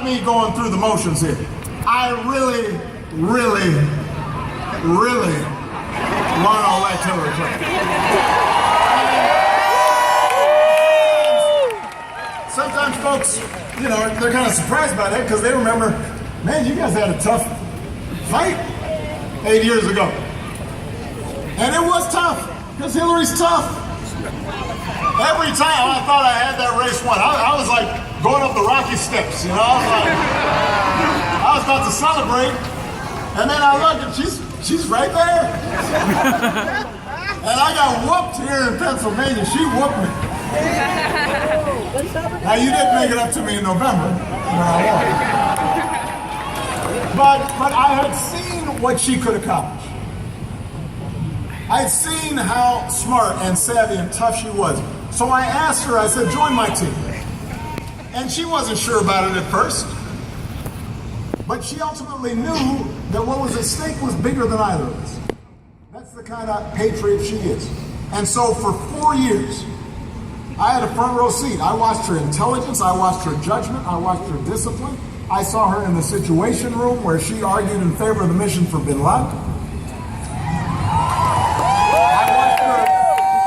got me going through the motions here. I really want to elect Hillary Clinton. Sometimes folks, they're kind of surprised by that because they remember, man, you guys had a tough fight 8 years ago. And it was tough, because Hillary's tough. Every time I thought I had that race won, I was like going up the rocky steps, I was about to celebrate, and then I looked and she's right there. And I got whooped here in Pennsylvania. She whooped me. Now you didn't make it up to me in November. But I had seen what she could accomplish. I had seen how smart and savvy and tough she was. So I asked her, I said, join my team. And she wasn't sure about it at first. But she ultimately knew that what was at stake was bigger than either of us. That's the kind of patriot she is. And so for 4 years, I had a front row seat. I watched her intelligence, I watched her judgment, I watched her discipline. I saw her in the Situation Room where she argued in favor of the mission for Bin Laden. I watched her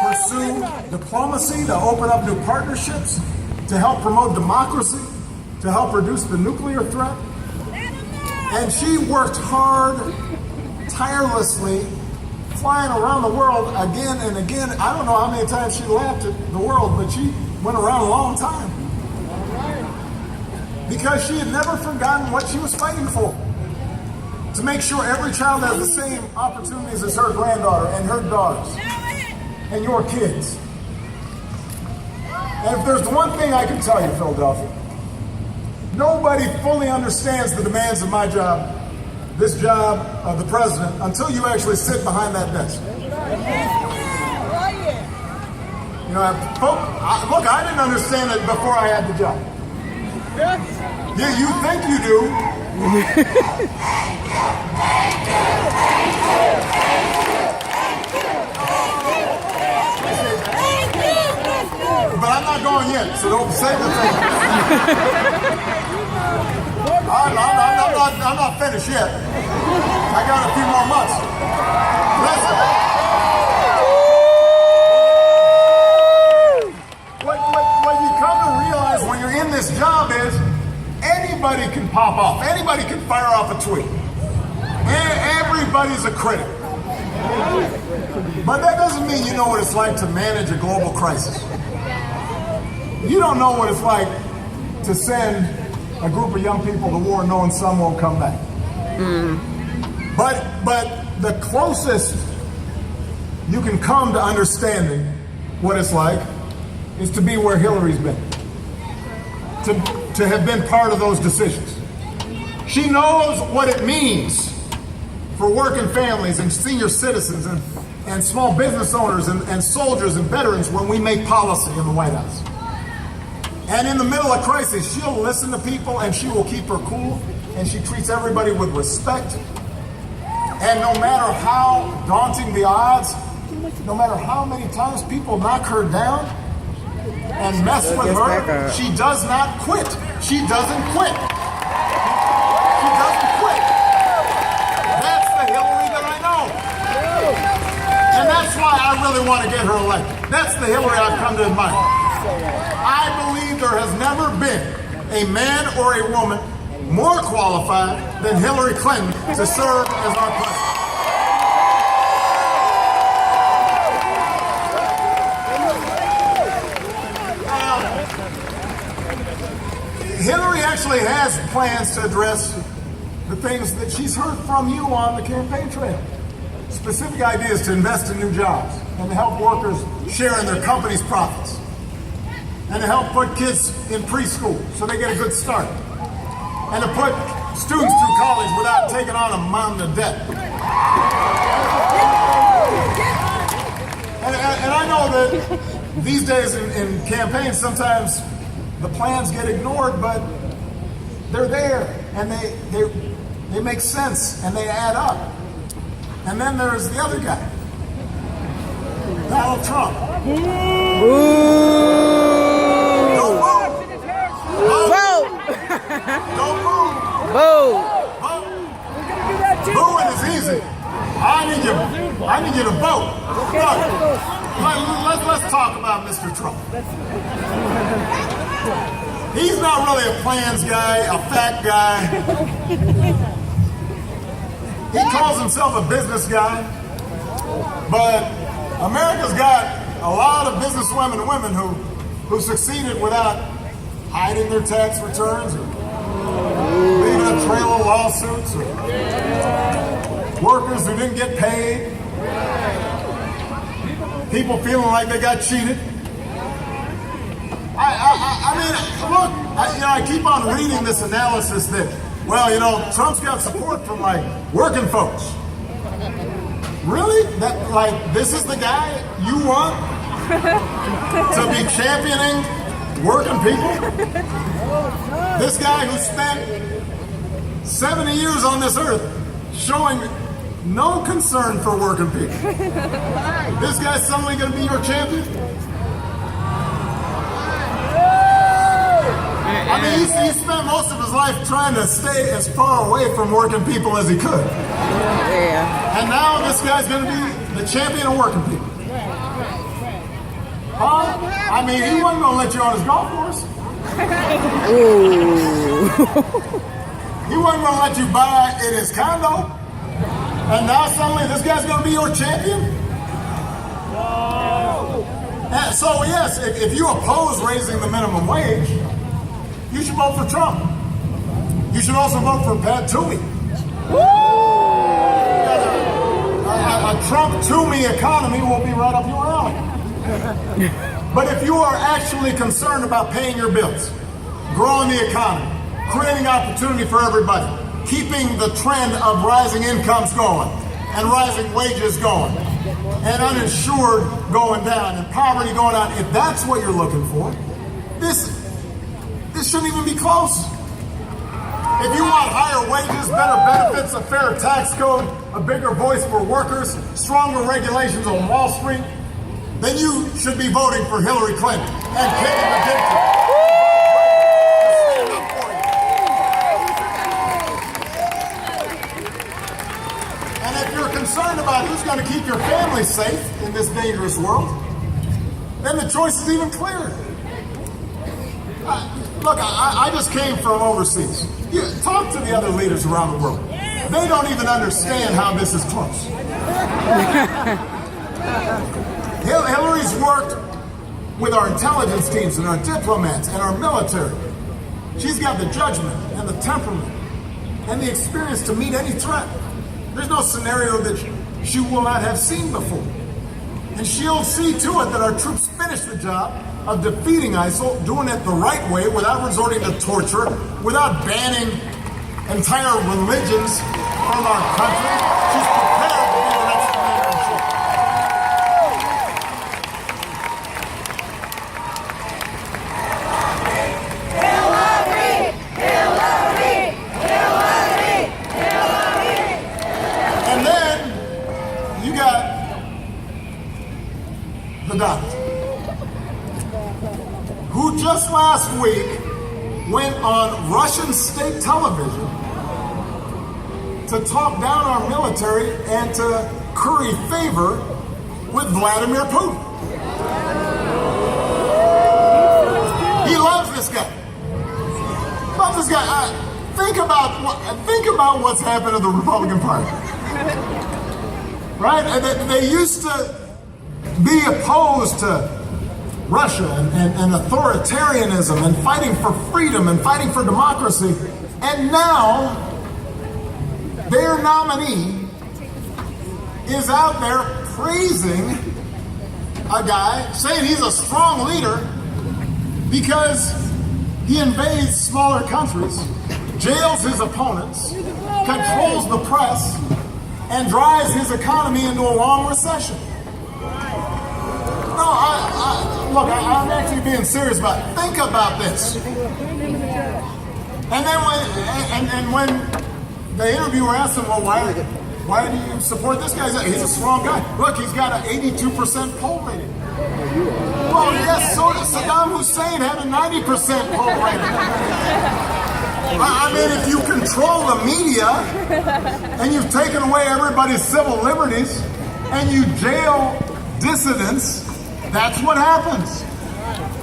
pursue diplomacy to open up new partnerships, to help promote democracy, to help reduce the nuclear threat. And she worked hard, tirelessly, flying around the world again and again. I don't know how many times she laughed at the world, but she went around a long time. Because she had never forgotten what she was fighting for. To make sure every child has the same opportunities as her granddaughter and her daughters and your kids. And if there's one thing I can tell you, Philadelphia, nobody fully understands the demands of my job, this job of the president, until you actually sit behind that desk. Look, I didn't understand it before I had the job. Yeah, you think you do. But I'm not going yet, so don't say the thing. I'm not finished yet. I got a few more months. Listen. What you come to realize when you're in this job is anybody can pop off. Anybody can fire off a tweet. Everybody's a critic. But that doesn't mean you know what it's like to manage a global crisis. You don't know what it's like to send a group of young people to war knowing some won't come back. But the closest you can come to understanding what it's like is to be where Hillary's been. To have been part of those decisions. She knows what it means for working families and senior citizens and small business owners and soldiers and veterans when we make policy in the White House. And in the middle of crisis, she'll listen to people and she will keep her cool, and she treats everybody with respect. And no matter how daunting the odds, no matter how many times people knock her down and mess with her, she does not quit. She doesn't quit. She doesn't quit. That's the Hillary that I know. And that's why I really want to get her elected. That's the Hillary I've come to admire. I believe there has never been a man or a woman more qualified than Hillary Clinton to serve as our president. Hillary actually has plans to address the things that she's heard from you on the campaign trail. Specific ideas to invest in new jobs and to help workers share in their company's profits. And to help put kids in preschool so they get a good start. And to put students through college without taking on a mountain of debt. And I know that these days in campaigns, sometimes the plans get ignored, but they're there and they make sense and they add up. And then there's the other guy, Donald Trump. Don't vote. Don't Mr. Trump. He's not really a plans guy, a fact guy. He calls himself a business guy. But America's got a lot of businesswomen and women who succeeded without hiding their tax returns or leaving a trail of lawsuits or workers who didn't get paid. People feeling like they got cheated. I mean, look, I keep on reading this analysis that, well, Trump's got support from like working folks. Really? That like this is the guy you want to be championing working people? This guy who spent 70 years on this earth showing no concern for working people. This guy's suddenly going to be your champion? I mean, he spent most of his life trying to stay as far away from working people as he could. Yeah. And now this guy's going to be the champion of working people. Huh? I mean, he wasn't going to let you on his golf course. Ooh. He wasn't going to let you buy in his condo. And now suddenly this guy's going to be your champion? And so yes, if you oppose raising the minimum wage, you should vote for Trump. You should also vote for Pat Toomey. A Trump Toomey economy will be right up your alley. But if you are actually concerned about paying your bills, growing the economy, creating opportunity for everybody, keeping the trend of rising incomes going and rising wages going and uninsured going down and poverty going down, if that's what you're looking for, this shouldn't even be close. If you want higher wages, better benefits, a fair tax code, a bigger voice for workers, stronger regulations on Wall Street, then you should be voting for Hillary Clinton and Katie McGinty. And if you're concerned about who's going to keep your family safe in this dangerous world, then the choice is even clearer. Look, I just came from overseas. Talk to the other leaders around the world. They don't even understand how this is close. Hillary's worked with our intelligence teams and our diplomats and our military. She's got the judgment and the temperament and the experience to meet any threat. There's no scenario that she will not have seen before. And she'll see to it that our troops finish the job of defeating ISIL, doing it the right way, without resorting to torture, without banning entire religions from our country. She's prepared to be the next commander-in-chief. Hillary! Hillary! Hillary! Hillary! And then you got the doctor, who just last week went on Russian state television to talk down our military and to curry favor with Vladimir Putin. He loves this guy. Loves this guy. Think about what's happened to the Republican Party. Right? They used to be opposed to Russia and authoritarianism and fighting for freedom and fighting for democracy. And now their nominee is out there praising a guy, saying he's a strong leader because he invades smaller countries, jails his opponents, controls the press, and drives his economy into a long recession. No, look, I'm actually being serious about it. Think about this. And then when the interviewer asked him, well, why do you support this guy? He's a strong guy. Look, he's got an 82% poll rating. Well, yes, so does Saddam Hussein had a 90% poll rating. I mean, if you control the media and you've taken away everybody's civil liberties and you jail dissidents, that's what happens. Hillary!